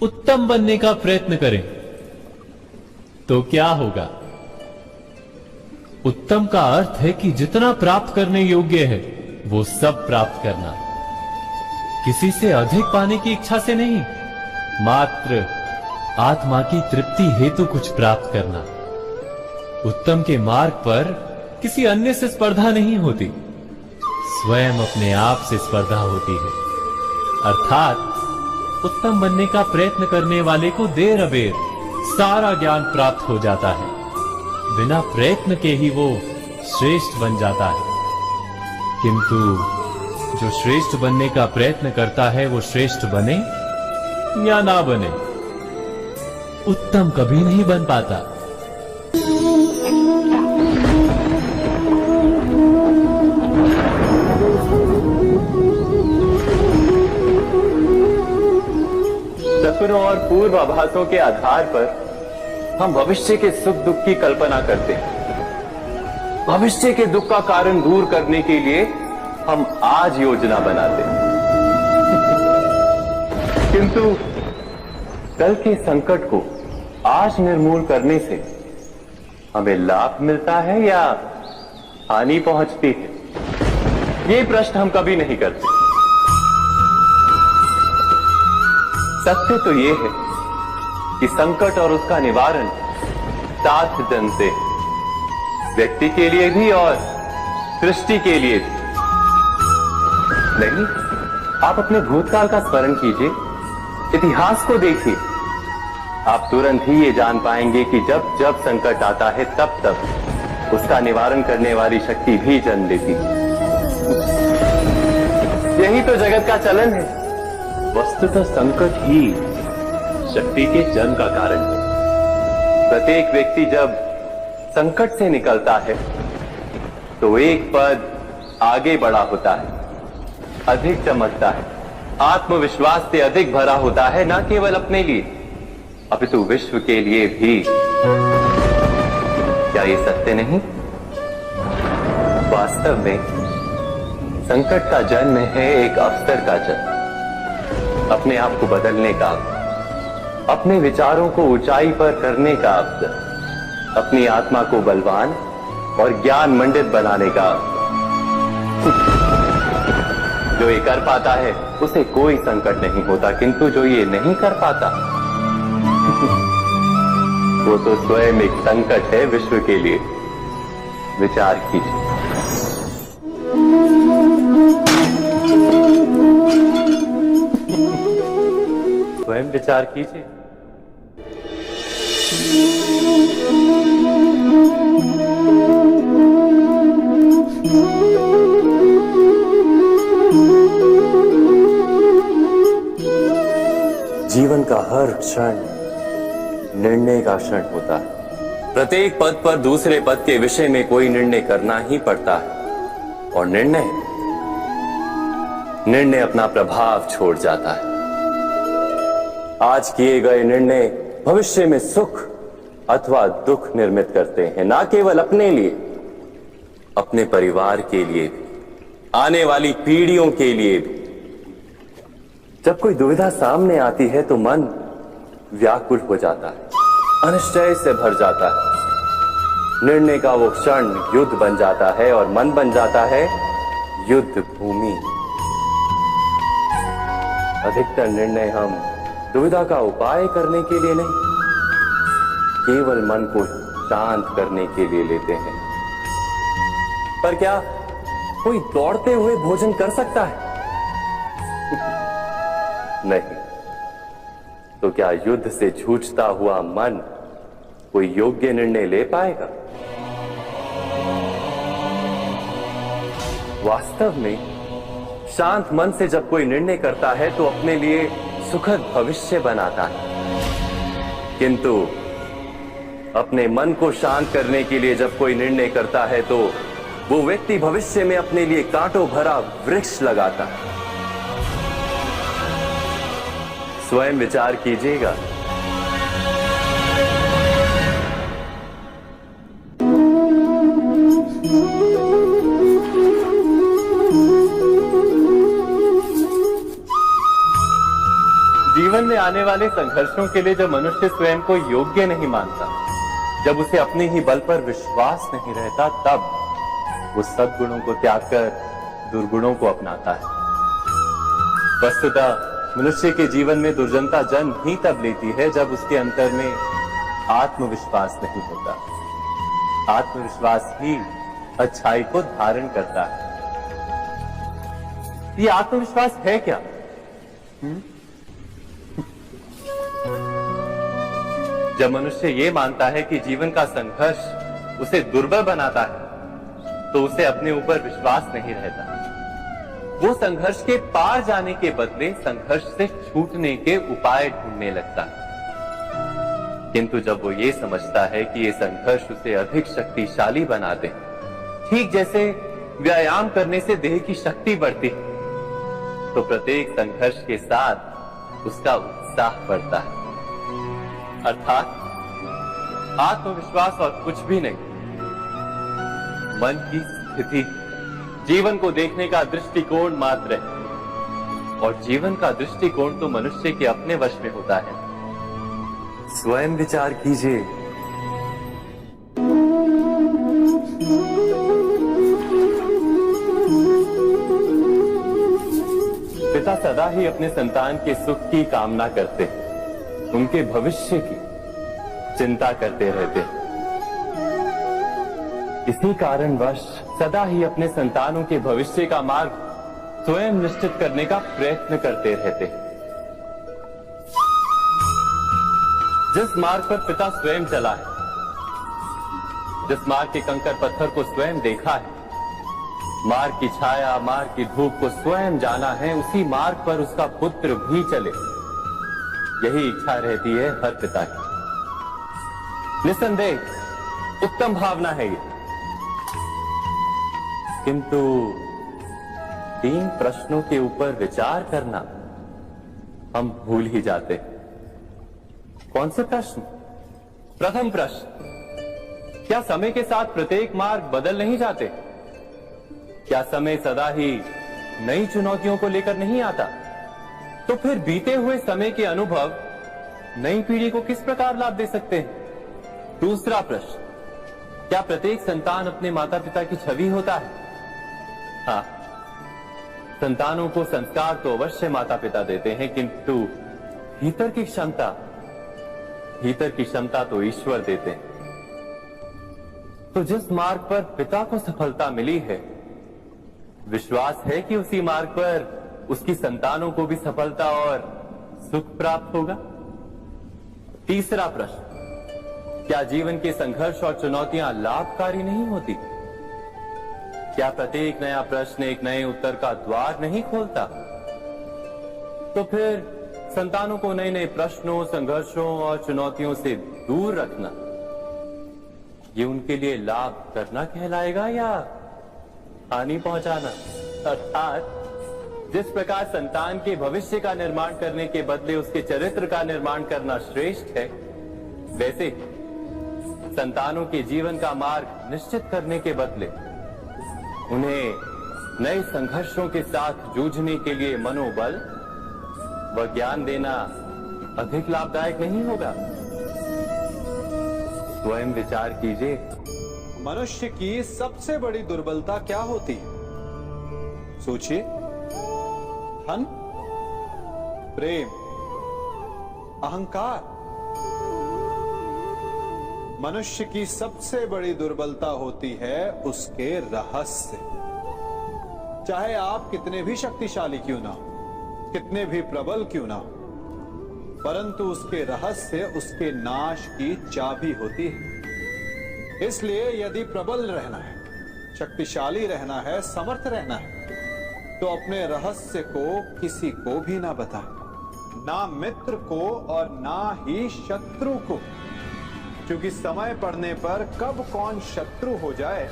उत्तम बनने का प्रयत्न करें तो क्या होगा? उत्तम का अर्थ है कि जितना प्राप्त करने योग्य है वो सब प्राप्त करना, किसी से अधिक पाने की इच्छा से नहीं, मात्र आत्मा की तृप्ति हेतु कुछ प्राप्त करना। उत्तम के मार्ग पर किसी अन्य से स्पर्धा नहीं होती, स्वयं अपने आप से स्पर्धा होती है। अर्थात उत्तम बनने का प्रयत्न करने वाले को देर अबेर सारा ज्ञान प्राप्त हो जाता है, बिना प्रयत्न के ही वो श्रेष्ठ बन जाता है। किंतु जो श्रेष्ठ बनने का प्रयत्न करता है वो श्रेष्ठ बने या ना बने, उत्तम कभी नहीं बन पाता। सपनों और पूर्वाभासों के आधार पर हम भविष्य के सुख दुख की कल्पना करते हैं। भविष्य के दुख का कारण दूर करने के लिए हम आज योजना बनाते हैं। किंतु कल के संकट को आज निर्मूल करने से हमें लाभ मिलता है या हानि पहुंचती है, ये प्रश्न हम कभी नहीं करते। सत्य तो ये है कि संकट और उसका निवारण साथ जन से, व्यक्ति के लिए भी और सृष्टि के लिए भी। नहीं, आप अपने भूतकाल का स्मरण कीजिए, इतिहास को देखिए, आप तुरंत ही ये जान पाएंगे कि जब जब संकट आता है तब तब उसका निवारण करने वाली शक्ति भी जन्म लेती है। यही तो जगत का चलन है। वस्तुतः संकट ही शक्ति के जन्म का कारण है। प्रत्येक व्यक्ति जब संकट से निकलता है तो एक पद आगे बढ़ा होता है, अधिक चमकता है, आत्मविश्वास से अधिक भरा होता है, न केवल अपने लिए अपितु विश्व के लिए भी। क्या ये सत्य नहीं? वास्तव में संकट का जन्म है एक अवसर का जन्म, अपने आप को बदलने का, अपने विचारों को ऊंचाई पर करने का अवसर, अपनी आत्मा को बलवान और ज्ञान मंडित बनाने का। जो ये कर पाता है उसे कोई संकट नहीं होता, किंतु जो ये नहीं कर पाता वो तो स्वयं एक संकट है विश्व के लिए। विचार कीजिए। स्वयं विचार कीजिए। जीवन का हर क्षण निर्णय का क्षण होता है। प्रत्येक पद पर दूसरे पद के विषय में कोई निर्णय करना ही पड़ता है, और निर्णय अपना प्रभाव छोड़ जाता है। आज किए गए निर्णय भविष्य में सुख अथवा दुख निर्मित करते हैं, ना केवल अपने लिए, अपने परिवार के लिए भी, आने वाली पीढ़ियों के लिए भी। जब कोई दुविधा सामने आती है तो मन व्याकुल हो जाता है, अनिश्चय से भर जाता है। निर्णय का वो क्षण युद्ध बन जाता है और मन बन जाता है युद्ध भूमि। अधिकतर निर्णय हम दुविधा का उपाय करने के लिए नहीं, केवल मन को शांत करने के लिए लेते हैं। पर क्या कोई दौड़ते हुए भोजन कर सकता है? नहीं। तो क्या युद्ध से जूझता हुआ मन कोई योग्य निर्णय ले पाएगा? वास्तव में शांत मन से जब कोई निर्णय करता है तो अपने लिए सुखद भविष्य बनाता है। किंतु अपने मन को शांत करने के लिए जब कोई निर्णय करता है तो वो व्यक्ति भविष्य में अपने लिए कांटों भरा वृक्ष लगाता है। स्वयं विचार कीजिएगा। जीवन में आने वाले संघर्षों के लिए जब मनुष्य स्वयं को योग्य नहीं मानता, जब उसे अपने ही बल पर विश्वास नहीं रहता, तब वो सद्गुणों को त्याग कर दुर्गुणों को अपनाता है। वस्तुतः मनुष्य के जीवन में दुर्जनता जन्म ही तब लेती है जब उसके अंतर में आत्मविश्वास नहीं होता। आत्मविश्वास ही अच्छाई को धारण करता है। ये आत्मविश्वास है क्या? जब मनुष्य ये मानता है कि जीवन का संघर्ष उसे दुर्बल बनाता है, तो उसे अपने ऊपर विश्वास नहीं रहता। वो संघर्ष के पार जाने के बदले संघर्ष से छूटने के उपाय ढूंढने लगता है। किंतु जब वो ये समझता है कि ये संघर्ष उसे अधिक शक्तिशाली बनाते, ठीक जैसे व्यायाम करने से देह की शक्ति बढ़ती, तो प्रत्येक संघर्ष के साथ उसका उत्साह बढ़ता है। अर्थात आत्मविश्वास और कुछ भी नहीं, मन की स्थिति, जीवन को देखने का दृष्टिकोण मात्र है। और जीवन का दृष्टिकोण तो मनुष्य के अपने वश में होता है। स्वयं विचार कीजिए। पिता सदा ही अपने संतान के सुख की कामना करते, उनके भविष्य की चिंता करते रहते। इसी कारणवश सदा ही अपने संतानों के भविष्य का मार्ग स्वयं निश्चित करने का प्रयत्न करते रहते। जिस मार्ग पर पिता स्वयं चला है, जिस मार्ग के कंकर पत्थर को स्वयं देखा है, मार्ग की छाया, मार्ग की धूप को स्वयं जाना है, उसी मार्ग पर उसका पुत्र भी चले, यही इच्छा रहती है हर पिता की। निसंदेह उत्तम भावना है ये। किंतु 3 प्रश्नों के ऊपर विचार करना हम भूल ही जाते। कौन से प्रश्न? प्रथम प्रश्न, क्या समय के साथ प्रत्येक मार्ग बदल नहीं जाते? क्या समय सदा ही नई चुनौतियों को लेकर नहीं आता? तो फिर बीते हुए समय के अनुभव नई पीढ़ी को किस प्रकार लाभ दे सकते हैं? दूसरा प्रश्न, क्या प्रत्येक संतान अपने माता पिता की छवि होता है? हाँ, संतानों को संस्कार तो अवश्य माता पिता देते हैं, किंतु भीतर की क्षमता तो ईश्वर देते हैं। तो जिस मार्ग पर पिता को सफलता मिली है, विश्वास है कि उसी मार्ग पर उसकी संतानों को भी सफलता और सुख प्राप्त होगा। तीसरा प्रश्न, क्या जीवन के संघर्ष और चुनौतियां लाभकारी नहीं होती? क्या प्रत्येक नया प्रश्न एक नए उत्तर का द्वार नहीं खोलता? तो फिर संतानों को नए नए प्रश्नों, संघर्षों और चुनौतियों से दूर रखना, ये उनके लिए लाभ करना कहलाएगा या हानि पहुंचाना? अर्थात जिस प्रकार संतान के भविष्य का निर्माण करने के बदले उसके चरित्र का निर्माण करना श्रेष्ठ है, वैसे संतानों के जीवन का मार्ग निश्चित करने के बदले उन्हें नए संघर्षों के साथ जूझने के लिए मनोबल व ज्ञान देना अधिक लाभदायक नहीं होगा? स्वयं विचार कीजिए। मनुष्य की सबसे बड़ी दुर्बलता क्या होती है? सोचिए। धन, प्रेम, अहंकार। मनुष्य की सबसे बड़ी दुर्बलता होती है उसके रहस्य। चाहे आप कितने भी शक्तिशाली क्यों ना हो, कितने भी प्रबल क्यों ना हो, परंतु उसके रहस्य उसके नाश की चाबी होती है। इसलिए यदि प्रबल रहना है, शक्तिशाली रहना है, समर्थ रहना है, तो अपने रहस्य को किसी को भी ना बताए, ना मित्र को और ना ही शत्रु को, क्योंकि समय पड़ने पर कब कौन शत्रु हो जाए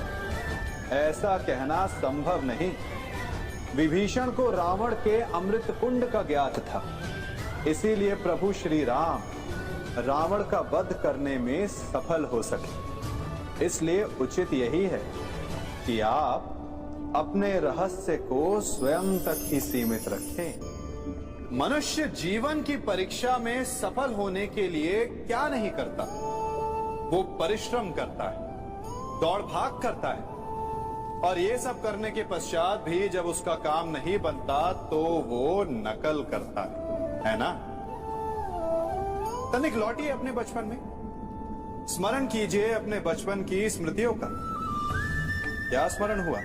ऐसा कहना संभव नहीं। विभीषण को रावण के अमृत कुंड का ज्ञात था, इसीलिए प्रभु श्री राम रावण का वध करने में सफल हो सके। इसलिए उचित यही है कि आप अपने रहस्य को स्वयं तक ही सीमित रखें, मनुष्य जीवन की परीक्षा में सफल होने के लिए क्या नहीं करता? वो परिश्रम करता है, दौड़ भाग करता है, और ये सब करने के पश्चात भी जब उसका काम नहीं बनता तो वो नकल करता है ना? तनिक लौटिए अपने बचपन में, स्मरण कीजिए अपने बचपन की स्मृतियों का। क्या स्मरण हुआ?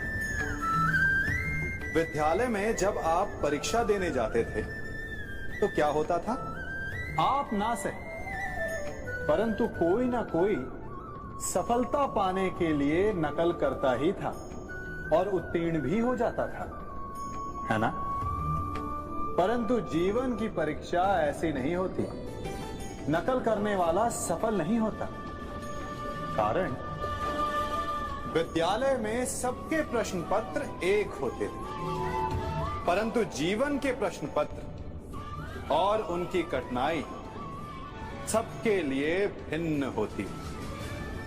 विद्यालय में जब आप परीक्षा देने जाते थे तो क्या होता था? आप ना सही परंतु कोई ना कोई सफलता पाने के लिए नकल करता ही था और उत्तीर्ण भी हो जाता था, है ना? परंतु जीवन की परीक्षा ऐसी नहीं होती। नकल करने वाला सफल नहीं होता। कारण विद्यालय में सबके प्रश्न पत्र एक होते थे, परंतु जीवन के प्रश्न पत्र और उनकी कठिनाई सबके लिए भिन्न होती,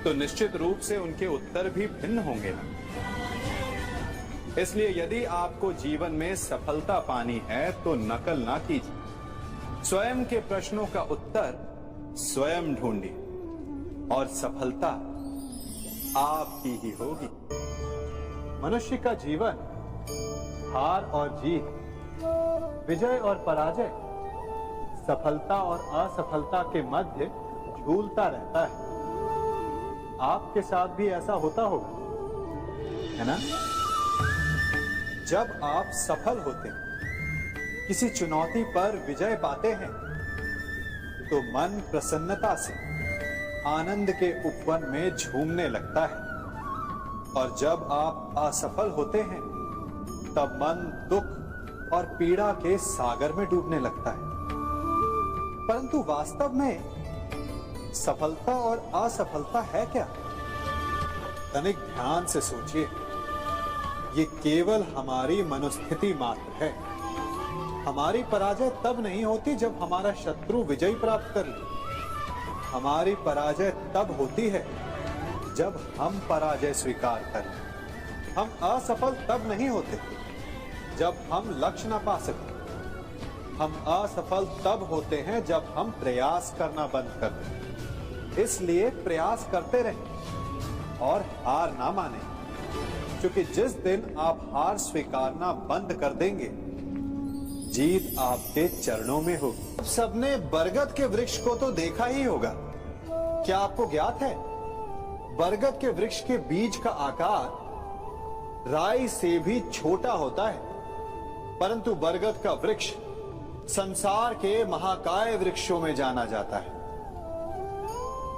तो निश्चित रूप से उनके उत्तर भी भिन्न होंगे ना। इसलिए यदि आपको जीवन में सफलता पानी है तो नकल ना कीजिए, स्वयं के प्रश्नों का उत्तर स्वयं ढूंढिए और सफलता आपकी ही होगी। मनुष्य का जीवन हार और जीत, विजय और पराजय, सफलता और असफलता के मध्य झूलता रहता है। आपके साथ भी ऐसा होता होगा, है ना? जब आप सफल होते हैं, किसी चुनौती पर विजय पाते हैं, तो मन प्रसन्नता से आनंद के उपवन में झूमने लगता है, और जब आप असफल होते हैं तब मन दुख और पीड़ा के सागर में डूबने लगता है। परंतु वास्तव में सफलता और असफलता है क्या? तनिक ध्यान से सोचिए। ये केवल हमारी मनोस्थिति मात्र है। हमारी पराजय तब नहीं होती जब हमारा शत्रु विजय प्राप्त कर ले। हमारी पराजय तब होती है जब हम पराजय स्वीकार करें। हम असफल तब नहीं होते जब हम लक्ष्य ना पा सकें। हम असफल तब होते हैं जब हम प्रयास करना बंद कर दें। इसलिए प्रयास करते रहें और हार ना माने, क्योंकि जिस दिन आप हार स्वीकारना बंद कर देंगे, जीत आपके चरणों में होगी। सबने बरगद के वृक्ष को तो देखा ही होगा। क्या आपको ज्ञात है, बरगद के वृक्ष के बीज का आकार राई से भी छोटा होता है, परंतु बरगद का वृक्ष संसार के महाकाय वृक्षों में जाना जाता है।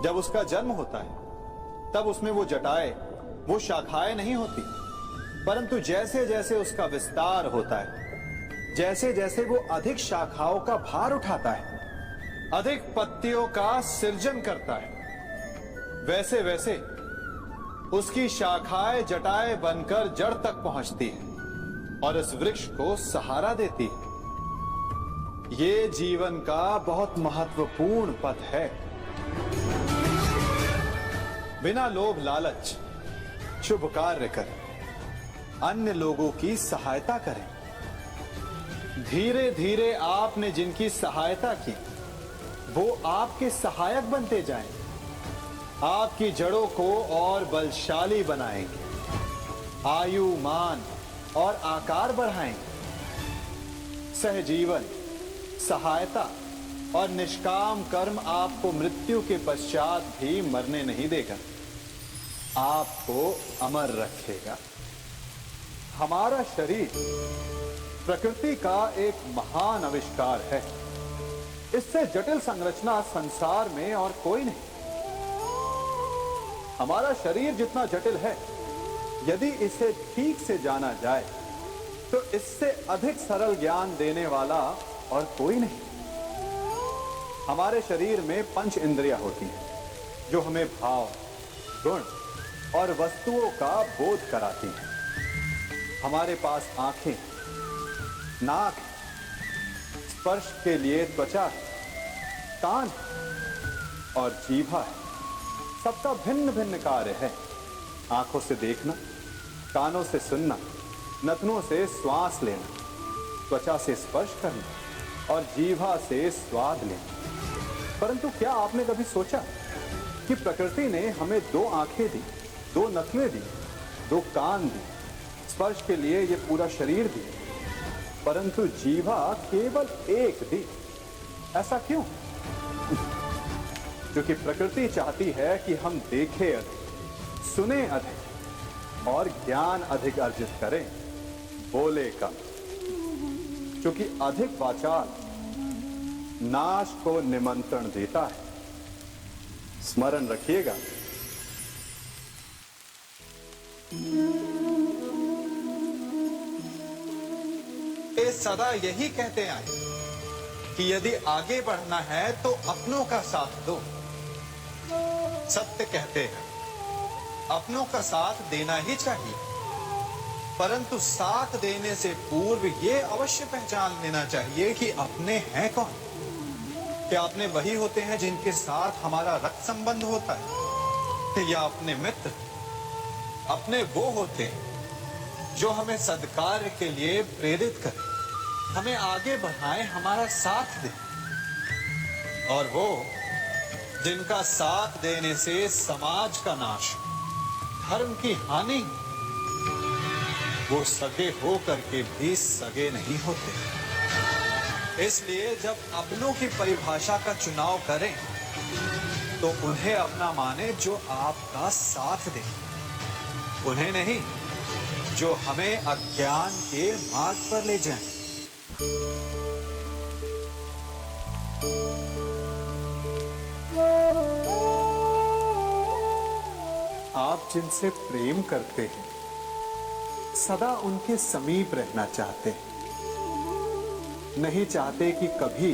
जब उसका जन्म होता है तब उसमें वो जटाएं, वो शाखाएं नहीं होती, परंतु जैसे जैसे उसका विस्तार होता है, जैसे जैसे वो अधिक शाखाओं का भार उठाता है, अधिक पत्तियों का सृजन करता है, वैसे वैसे उसकी शाखाएं जटाएं बनकर जड़ तक पहुंचती है और इस वृक्ष को सहारा देती है। ये जीवन का बहुत महत्वपूर्ण पथ है। बिना लोभ लालच शुभ कार्य करें, अन्य लोगों की सहायता करें। धीरे धीरे आपने जिनकी सहायता की वो आपके सहायक बनते जाएं, आपकी जड़ों को और बलशाली बनाएंगे, आयु मान और आकार बढ़ाएंगे। सहजीवन, सहायता और निष्काम कर्म आपको मृत्यु के पश्चात भी मरने नहीं देगा, आपको अमर रखेगा। हमारा शरीर प्रकृति का एक महान आविष्कार है। इससे जटिल संरचना संसार में और कोई नहीं। हमारा शरीर जितना जटिल है, यदि इसे ठीक से जाना जाए तो इससे अधिक सरल ज्ञान देने वाला और कोई नहीं। हमारे शरीर में 5 इंद्रियां होती हैं जो हमें भाव, गुण और वस्तुओं का बोध कराती हैं। हमारे पास आंखें, नाक, स्पर्श के लिए त्वचा, कान और जीभा है। सबका भिन्न भिन्न कार्य है। आंखों से देखना, कानों से सुनना, नथनों से श्वास लेना, त्वचा से स्पर्श करना, और जीवा से स्वाद लें। परंतु क्या आपने कभी सोचा कि प्रकृति ने हमें 2 आंखें दी, 2 नथुएं दी, 2 कान दी, स्पर्श के लिए ये पूरा शरीर दी, परंतु जीवा केवल 1 दी। ऐसा क्यों? क्योंकि प्रकृति चाहती है कि हम देखें अधिक, सुने अधिक और ज्ञान अधिक अर्जित करें, बोले कम। क्योंकि अधिक वाचाल नाश को निमंत्रण देता है। स्मरण रखिएगा। ये सदा यही कहते आए कि यदि आगे बढ़ना है तो अपनों का साथ दो। सत्य कहते हैं, अपनों का साथ देना ही चाहिए, परंतु साथ देने से पूर्व ये अवश्य पहचान लेना चाहिए कि अपने हैं कौन। क्या अपने वही होते हैं जिनके साथ हमारा रक्त संबंध होता है, या अपने मित्र? अपने वो होते हैं जो हमें सद्कार्य के लिए प्रेरित करें, हमें आगे बढ़ाएं, हमारा साथ दें। और वो जिनका साथ देने से समाज का नाश, धर्म की हानि, वो सगे हो करके भी सगे नहीं होते। इसलिए जब अपनों की परिभाषा का चुनाव करें तो उन्हें अपना माने जो आपका साथ दे, उन्हें नहीं जो हमें अज्ञान के मार्ग पर ले जाएं। आप जिनसे प्रेम करते हैं सदा उनके समीप रहना चाहते हैं, नहीं चाहते कि कभी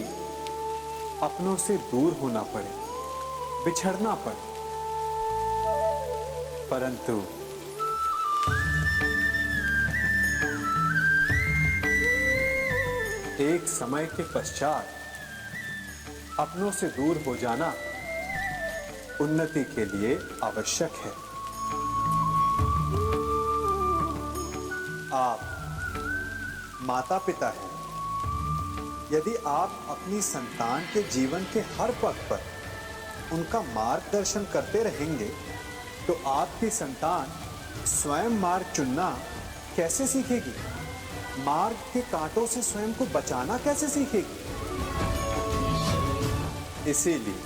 अपनों से दूर होना पड़े, बिछड़ना पड़े। परंतु एक समय के पश्चात अपनों से दूर हो जाना उन्नति के लिए आवश्यक है। आप माता पिता हैं। यदि आप अपनी संतान के जीवन के हर पग पर उनका मार्गदर्शन करते रहेंगे तो आपकी संतान स्वयं मार्ग चुनना कैसे सीखेगी? मार्ग के कांटों से स्वयं को बचाना कैसे सीखेगी? इसीलिए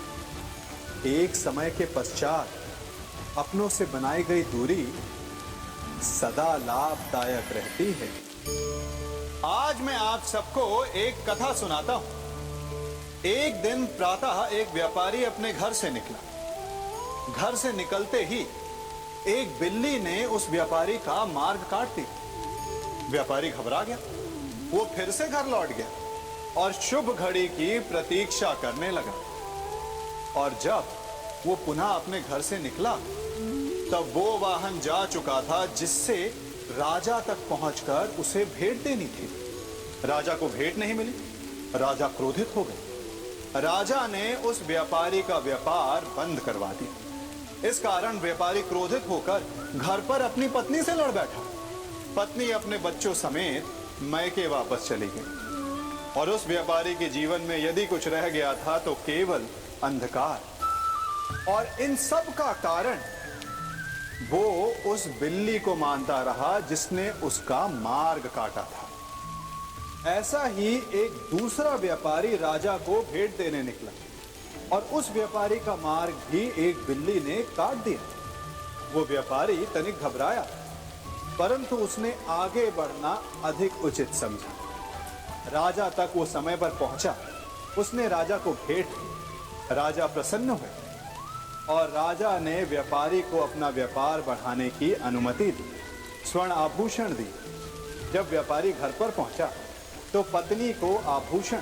एक समय के पश्चात अपनों से बनाई गई दूरी सदा लाभदायक रहती है। आज मैं आप सबको एक कथा सुनाता हूं। एक दिन प्रातः एक व्यापारी अपने घर से निकला। घर से निकलते ही एक बिल्ली ने उस व्यापारी का मार्ग काट दिया। व्यापारी घबरा गया। वो फिर से घर लौट गया और शुभ घड़ी की प्रतीक्षा करने लगा। और जब वो पुनः अपने घर से निकला तब वो वाहन जा चुका था जिससे राजा तक पहुंचकर उसे भेंट देनी थी। राजा को भेंट नहीं मिली। राजा क्रोधित हो गए। राजा ने उस व्यापारी का व्यापार बंद करवा दिया। इस कारण व्यापारी क्रोधित होकर घर पर अपनी पत्नी से लड़ बैठा। पत्नी अपने बच्चों समेत मैके वापस चली गई और उस व्यापारी के जीवन में यदि कुछ रह गया था तो केवल अंधकार। और इन सब का कारण वो उस बिल्ली को मानता रहा जिसने उसका मार्ग काटा था। ऐसा ही एक दूसरा व्यापारी राजा को भेंट देने निकला और उस व्यापारी का मार्ग भी एक बिल्ली ने काट दिया। वो व्यापारी तनिक घबराया, परंतु उसने आगे बढ़ना अधिक उचित समझा। राजा तक वो समय पर पहुंचा। उसने राजा को भेंट की। राजा प्रसन्न हुए और राजा ने व्यापारी को अपना व्यापार बढ़ाने की अनुमति दी, स्वर्ण आभूषण दी। जब व्यापारी घर पर पहुंचा तो पत्नी को आभूषण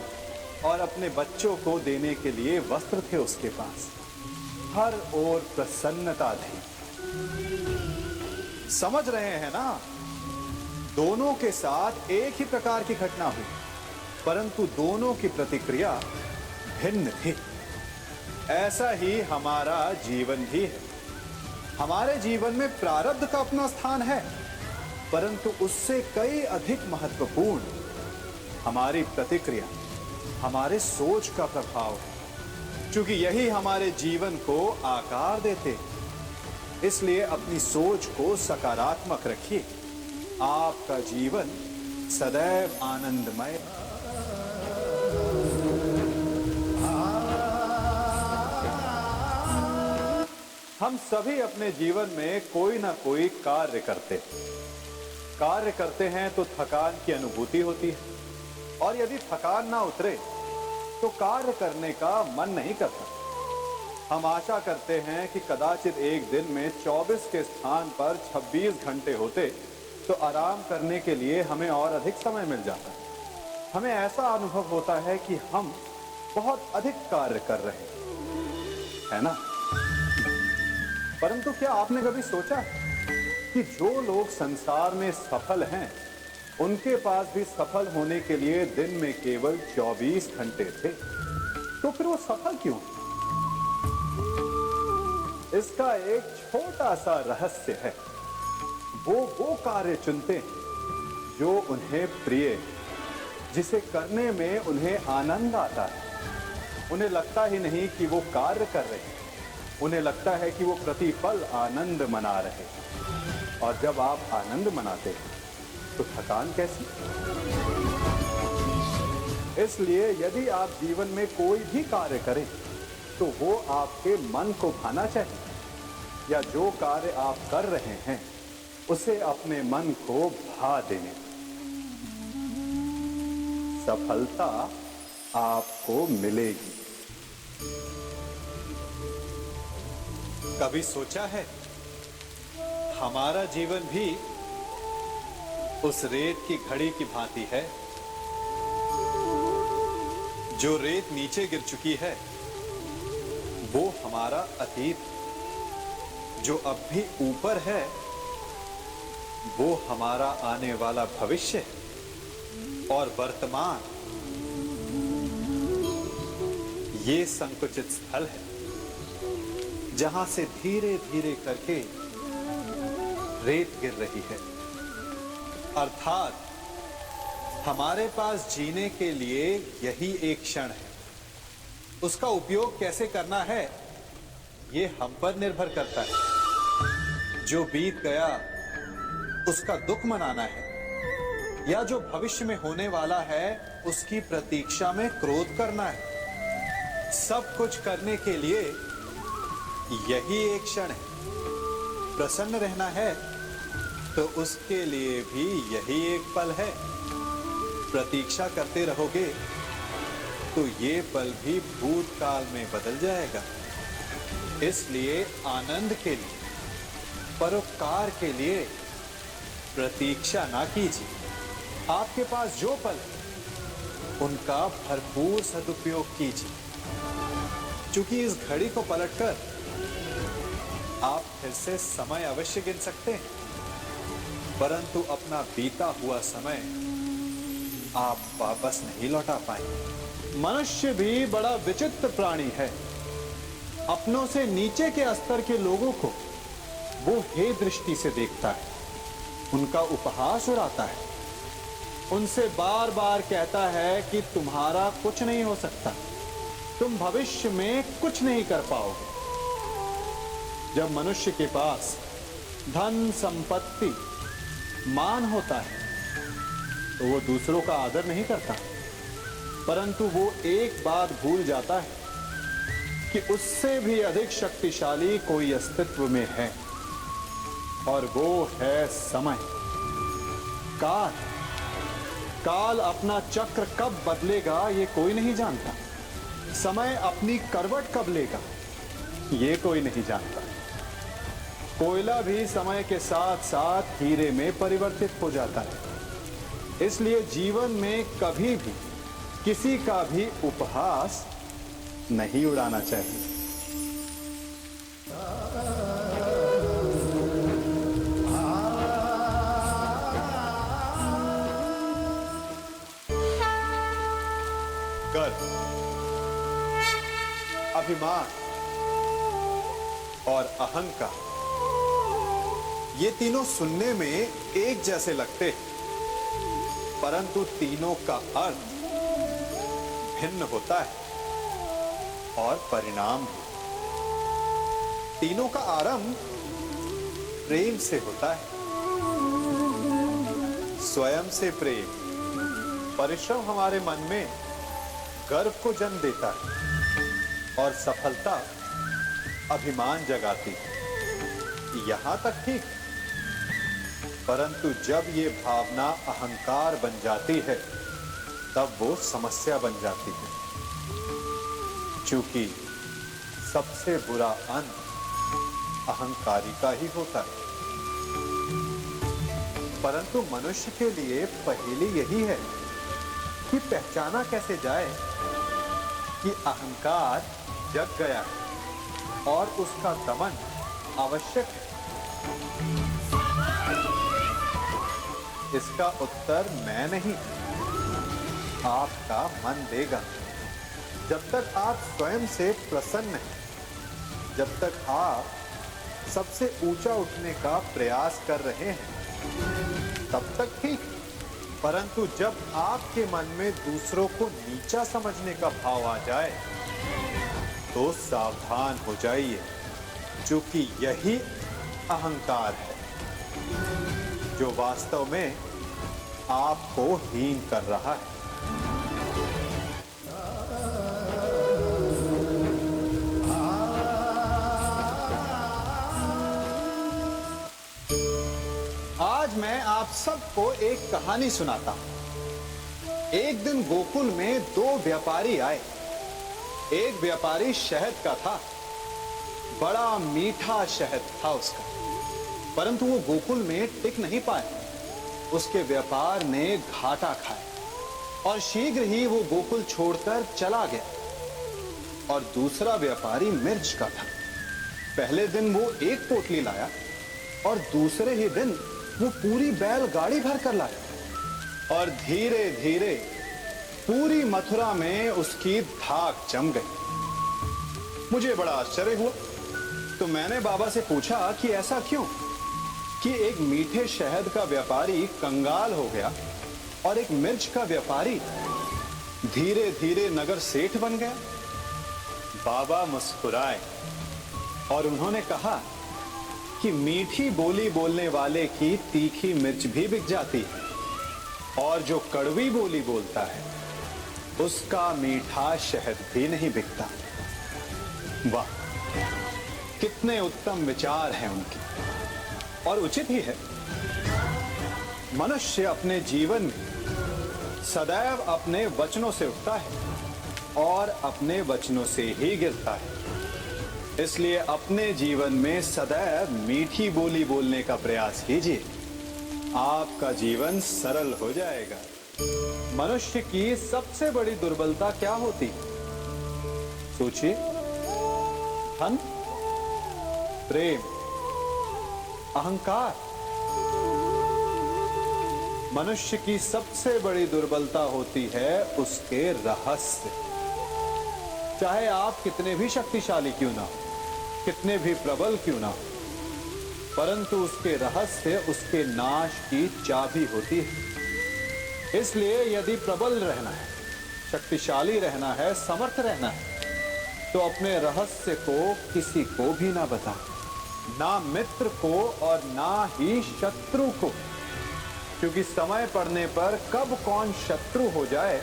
और अपने बच्चों को देने के लिए वस्त्र थे उसके पास। हर ओर प्रसन्नता थी। समझ रहे हैं ना? दोनों के साथ एक ही प्रकार की घटना हुई, परंतु दोनों की प्रतिक्रिया भिन्न थी। ऐसा ही हमारा जीवन भी है। हमारे जीवन में प्रारब्ध का अपना स्थान है, परंतु उससे कई अधिक महत्वपूर्ण हमारी प्रतिक्रिया, हमारे सोच का प्रभाव है, क्योंकि यही हमारे जीवन को आकार देते हैं। इसलिए अपनी सोच को सकारात्मक रखिए। आपका जीवन सदैव आनंदमय। हम सभी अपने जीवन में कोई ना कोई कार्य करते हैं तो थकान की अनुभूति होती है, और यदि थकान ना उतरे तो कार्य करने का मन नहीं करता। हम आशा करते हैं कि कदाचित एक दिन में 24 के स्थान पर 26 घंटे होते तो आराम करने के लिए हमें और अधिक समय मिल जाता। हमें ऐसा अनुभव होता है कि हम बहुत अधिक कार्य कर रहे हैं ना? परंतु क्या आपने कभी सोचा कि जो लोग संसार में सफल हैं, उनके पास भी सफल होने के लिए दिन में केवल 24 घंटे थे, तो फिर वो सफल क्यों? इसका एक छोटा सा रहस्य है। वो कार्य चुनते हैं जो उन्हें प्रिय है, जिसे करने में उन्हें आनंद आता है। उन्हें लगता ही नहीं कि वो कार्य कर रहे हैं, उन्हें लगता है कि वो प्रतिपल आनंद मना रहे हैं। और जब आप आनंद मनाते हैं तो थकान कैसी? इसलिए यदि आप जीवन में कोई भी कार्य करें तो वो आपके मन को भाना चाहिए, या जो कार्य आप कर रहे हैं उसे अपने मन को भा देने। सफलता आपको मिलेगी। कभी सोचा है हमारा जीवन भी उस रेत की घड़ी की भांति है? जो रेत नीचे गिर चुकी है वो हमारा अतीत, जो अब भी ऊपर है वो हमारा आने वाला भविष्य है, और वर्तमान ये संकुचित स्थल है जहां से धीरे धीरे करके रेत गिर रही है। अर्थात हमारे पास जीने के लिए यही एक क्षण है। उसका उपयोग कैसे करना है ये हम पर निर्भर करता है। जो बीत गया उसका दुख मनाना है, या जो भविष्य में होने वाला है उसकी प्रतीक्षा में क्रोध करना है। सब कुछ करने के लिए यही एक क्षण है। प्रसन्न रहना है तो उसके लिए भी यही एक पल है। प्रतीक्षा करते रहोगे तो ये पल भी भूतकाल में बदल जाएगा। इसलिए आनंद के लिए, परोपकार के लिए प्रतीक्षा ना कीजिए। आपके पास जो पल है उनका भरपूर सदुपयोग कीजिए, क्योंकि इस घड़ी को पलटकर आप फिर से समय अवश्य गिन सकते हैं, परंतु अपना बीता हुआ समय आप वापस नहीं लौटा पाएंगे। मनुष्य भी बड़ा विचित्र प्राणी है। अपनों से नीचे के स्तर के लोगों को वो हे दृष्टि से देखता है, उनका उपहास उड़ाता है, उनसे बार बार कहता है कि तुम्हारा कुछ नहीं हो सकता, तुम भविष्य में कुछ नहीं कर पाओगे। जब मनुष्य के पास धन, संपत्ति, मान होता है तो वो दूसरों का आदर नहीं करता, परंतु वो एक बात भूल जाता है कि उससे भी अधिक शक्तिशाली कोई अस्तित्व में है, और वो है समय। काल काल अपना चक्र कब बदलेगा ये कोई नहीं जानता। समय अपनी करवट कब लेगा ये कोई नहीं जानता। कोयला भी समय के साथ साथ हीरे में परिवर्तित हो जाता है। इसलिए जीवन में कभी भी किसी का भी उपहास नहीं उड़ाना चाहिए। गर्व, अभिमान और अहंकार, ये तीनों सुनने में एक जैसे लगते हैं, परंतु तीनों का अर्थ भिन्न होता है और परिणाम भी। तीनों का आरंभ प्रेम से होता है। स्वयं से प्रेम, परिश्रम हमारे मन में गर्व को जन्म देता है और सफलता अभिमान जगाती है। यहां तक ठीक, परंतु जब ये भावना अहंकार बन जाती है तब वो समस्या बन जाती है, क्योंकि सबसे बुरा अंत अहंकारी का ही होता है। परंतु मनुष्य के लिए पहेली यही है कि पहचाना कैसे जाए कि अहंकार जग गया है और उसका दमन आवश्यक है। इसका उत्तर मैं नहीं, आपका मन देगा। जब तक आप स्वयं से प्रसन्न हैं, जब तक आप सबसे ऊंचा उठने का प्रयास कर रहे हैं, तब तक ठीक। परंतु जब आपके मन में दूसरों को नीचा समझने का भाव आ जाए तो सावधान हो जाइए, क्योंकि यही अहंकार है जो वास्तव में आपको हीन कर रहा है। आज मैं आप सबको एक कहानी सुनाता हूं। एक दिन गोकुल में दो व्यापारी आए। एक व्यापारी शहद का था, बड़ा मीठा शहद था उसका, परंतु वो गोकुल में टिक नहीं पाया। उसके व्यापार ने घाटा खाया और शीघ्र ही वो गोकुल छोड़कर चला गया। और दूसरा व्यापारी मिर्च का था। पहले दिन वो एक पोटली लाया और दूसरे ही दिन वो पूरी बैलगाड़ी भर कर लाया और धीरे धीरे पूरी मथुरा में उसकी धाक जम गई। मुझे बड़ा आश्चर्य हुआ, तो मैंने बाबा से पूछा कि ऐसा क्यों कि एक मीठे शहद का व्यापारी कंगाल हो गया और एक मिर्च का व्यापारी धीरे धीरे नगर सेठ बन गया। बाबा मुस्कुराए और उन्होंने कहा कि मीठी बोली बोलने वाले की तीखी मिर्च भी बिक जाती है और जो कड़वी बोली बोलता है उसका मीठा शहद भी नहीं बिकता। वाह, कितने उत्तम विचार हैं उनके, और उचित ही है। मनुष्य अपने जीवन में सदैव अपने वचनों से उठता है और अपने वचनों से ही गिरता है। इसलिए अपने जीवन में सदैव मीठी बोली बोलने का प्रयास कीजिए, आपका जीवन सरल हो जाएगा। मनुष्य की सबसे बड़ी दुर्बलता क्या होती है? सोचिए। धन, प्रेम, अहंकार। मनुष्य की सबसे बड़ी दुर्बलता होती है उसके रहस्य। चाहे आप कितने भी शक्तिशाली क्यों ना हो, कितने भी प्रबल क्यों ना हो, परंतु उसके रहस्य उसके नाश की चाबी होती है। इसलिए यदि प्रबल रहना है, शक्तिशाली रहना है, समर्थ रहना है, तो अपने रहस्य को किसी को भी ना बताएं, ना मित्र को और ना ही शत्रु को, क्योंकि समय पड़ने पर कब कौन शत्रु हो जाए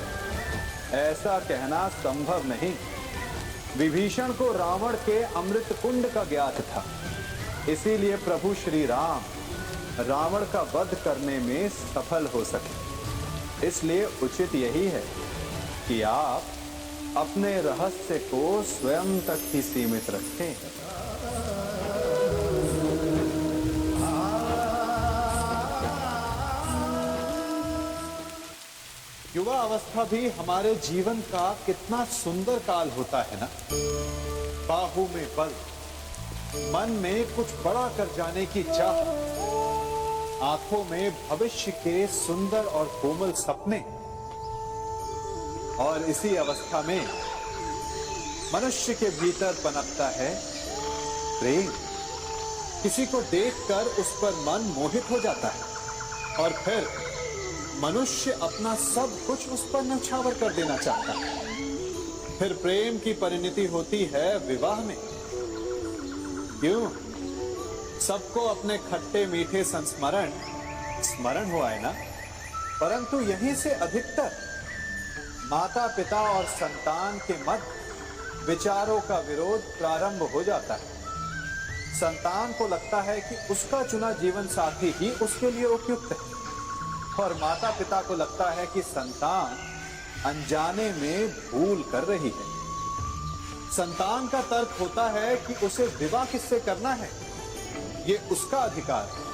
ऐसा कहना संभव नहीं। विभीषण को रावण के अमृत कुंड का ज्ञात था, इसीलिए प्रभु श्री राम रावण का वध करने में सफल हो सके। इसलिए उचित यही है कि आप अपने रहस्य को स्वयं तक ही सीमित रखें। युवा अवस्था भी हमारे जीवन का कितना सुंदर काल होता है ना। बाहु में बल, मन में कुछ बड़ा कर जाने की चाह, आंखों में भविष्य के सुंदर और कोमल सपने। और इसी अवस्था में मनुष्य के भीतर पनपता है प्रेम। किसी को देखकर उस पर मन मोहित हो जाता है और फिर मनुष्य अपना सब कुछ उस पर न्यौछावर कर देना चाहता है। फिर प्रेम की परिणति होती है विवाह में। क्यों? सबको अपने खट्टे मीठे संस्मरण स्मरण हुआ है ना। परंतु यहीं से अधिकतर माता पिता और संतान के मध्य विचारों का विरोध प्रारंभ हो जाता है। संतान को लगता है कि उसका चुना जीवन साथी ही उसके लिए उपयुक्त है, और माता पिता को लगता है कि संतान अनजाने में भूल कर रही है। संतान का तर्क होता है कि उसे विवाह किससे करना है, ये उसका अधिकार है,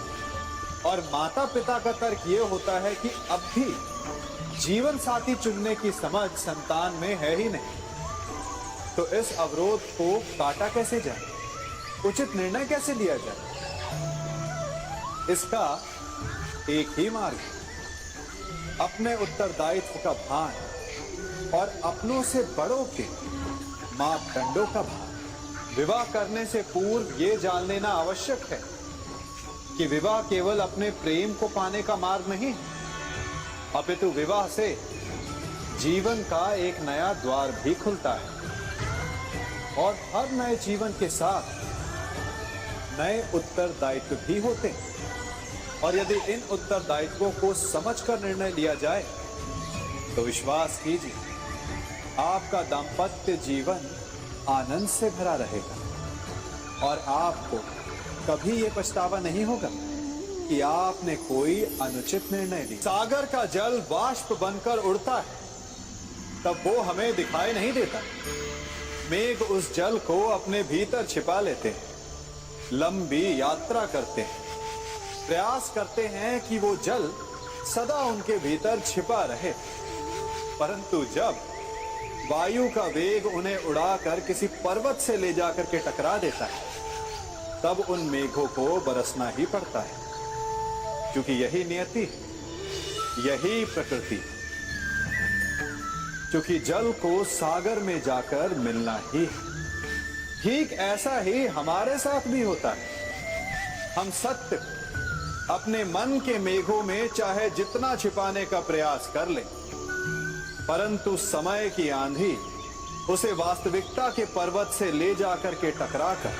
और माता पिता का तर्क ये होता है कि अब भी जीवन साथी चुनने की समझ संतान में है ही नहीं। तो इस अवरोध को काटा कैसे जाए, उचित निर्णय कैसे लिया जाए? इसका एक ही मार्ग, अपने उत्तरदायित्व का भान और अपनों से बड़ों के मापदंडों का भान। विवाह करने से पूर्व यह जान लेना आवश्यक है कि विवाह केवल अपने प्रेम को पाने का मार्ग नहीं है, अपितु विवाह से जीवन का एक नया द्वार भी खुलता है, और हर नए जीवन के साथ नए उत्तरदायित्व भी होते हैं। और यदि इन उत्तरदायित्वों को समझकर निर्णय लिया जाए तो विश्वास कीजिए, आपका दाम्पत्य जीवन आनंद से भरा रहेगा, और आपको कभी यह पछतावा नहीं होगा कि आपने कोई अनुचित निर्णय लिया। सागर का जल बाष्प बनकर उड़ता है, तब वो हमें दिखाई नहीं देता। मेघ उस जल को अपने भीतर छिपा लेते हैं, लंबी यात्रा करते हैं, प्रयास करते हैं कि वो जल सदा उनके भीतर छिपा रहे। परंतु जब वायु का वेग उन्हें उड़ाकर किसी पर्वत से ले जाकर के टकरा देता है, तब उन मेघों को बरसना ही पड़ता है, क्योंकि यही नियति, यही प्रकृति, क्योंकि जल को सागर में जाकर मिलना ही। ठीक ऐसा ही हमारे साथ भी होता है। हम सत्य अपने मन के मेघों में चाहे जितना छिपाने का प्रयास कर लें, परंतु समय की आंधी उसे वास्तविकता के पर्वत से ले जाकर के टकराकर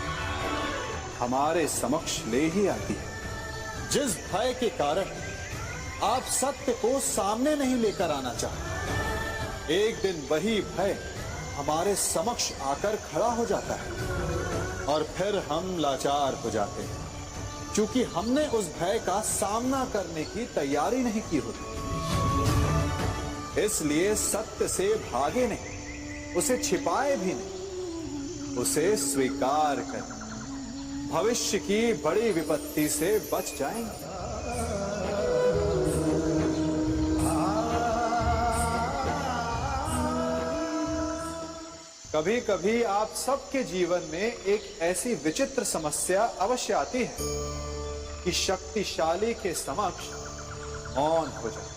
हमारे समक्ष ले ही आती है। जिस भय के कारण आप सत्य को सामने नहीं लेकर आना चाहते, एक दिन वही भय हमारे समक्ष आकर खड़ा हो जाता है, और फिर हम लाचार हो जाते हैं, क्योंकि हमने उस भय का सामना करने की तैयारी नहीं की होती। इसलिए सत्य से भागे नहीं, उसे छिपाए भी नहीं, उसे स्वीकार करें। भविष्य की बड़ी विपत्ति से बच जाएंगे। कभी कभी आप सबके जीवन में एक ऐसी विचित्र समस्या अवश्य आती है कि शक्तिशाली के समक्ष मौन हो जाए।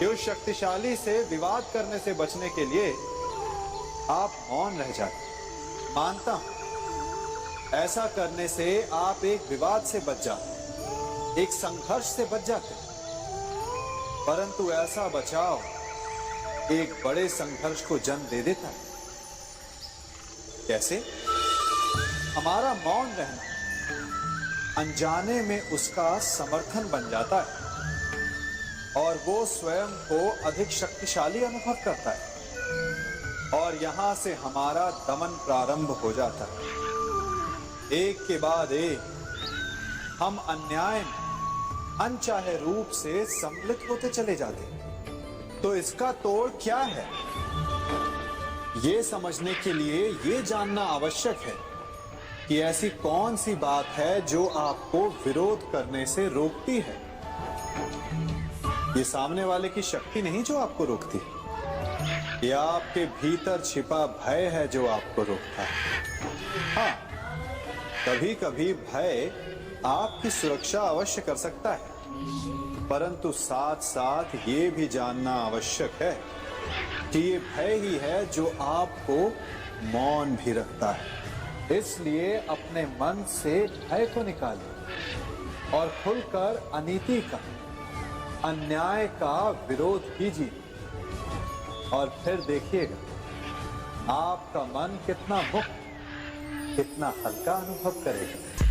उस शक्तिशाली से विवाद करने से बचने के लिए आप मौन रह जाते। मानता हूं, ऐसा करने से आप एक विवाद से बच जाते, एक संघर्ष से बच जाते, परंतु ऐसा बचाव एक बड़े संघर्ष को जन्म दे देता है। कैसे? हमारा मौन रहना अनजाने में उसका समर्थन बन जाता है, और वो स्वयं को अधिक शक्तिशाली अनुभव करता है, और यहां से हमारा दमन प्रारंभ हो जाता है। एक के बाद एक हम अन्याय में अनचाहे रूप से सम्मिलित होते चले जाते हैं। तो इसका तोड़ क्या है? ये समझने के लिए ये जानना आवश्यक है कि ऐसी कौन सी बात है जो आपको विरोध करने से रोकती है। ये सामने वाले की शक्ति नहीं जो आपको रोकती है, ये आपके भीतर छिपा भय है जो आपको रोकता है। हाँ, कभी कभी भय आपकी सुरक्षा अवश्य कर सकता है, परंतु साथ साथ ये भी जानना आवश्यक है कि ये भय ही है जो आपको मौन भी रखता है। इसलिए अपने मन से भय को निकालिए और खुलकर अनीति का, अन्याय का विरोध कीजिए, और फिर देखिएगा आपका मन कितना मुक्त, कितना हल्का अनुभव करेगा।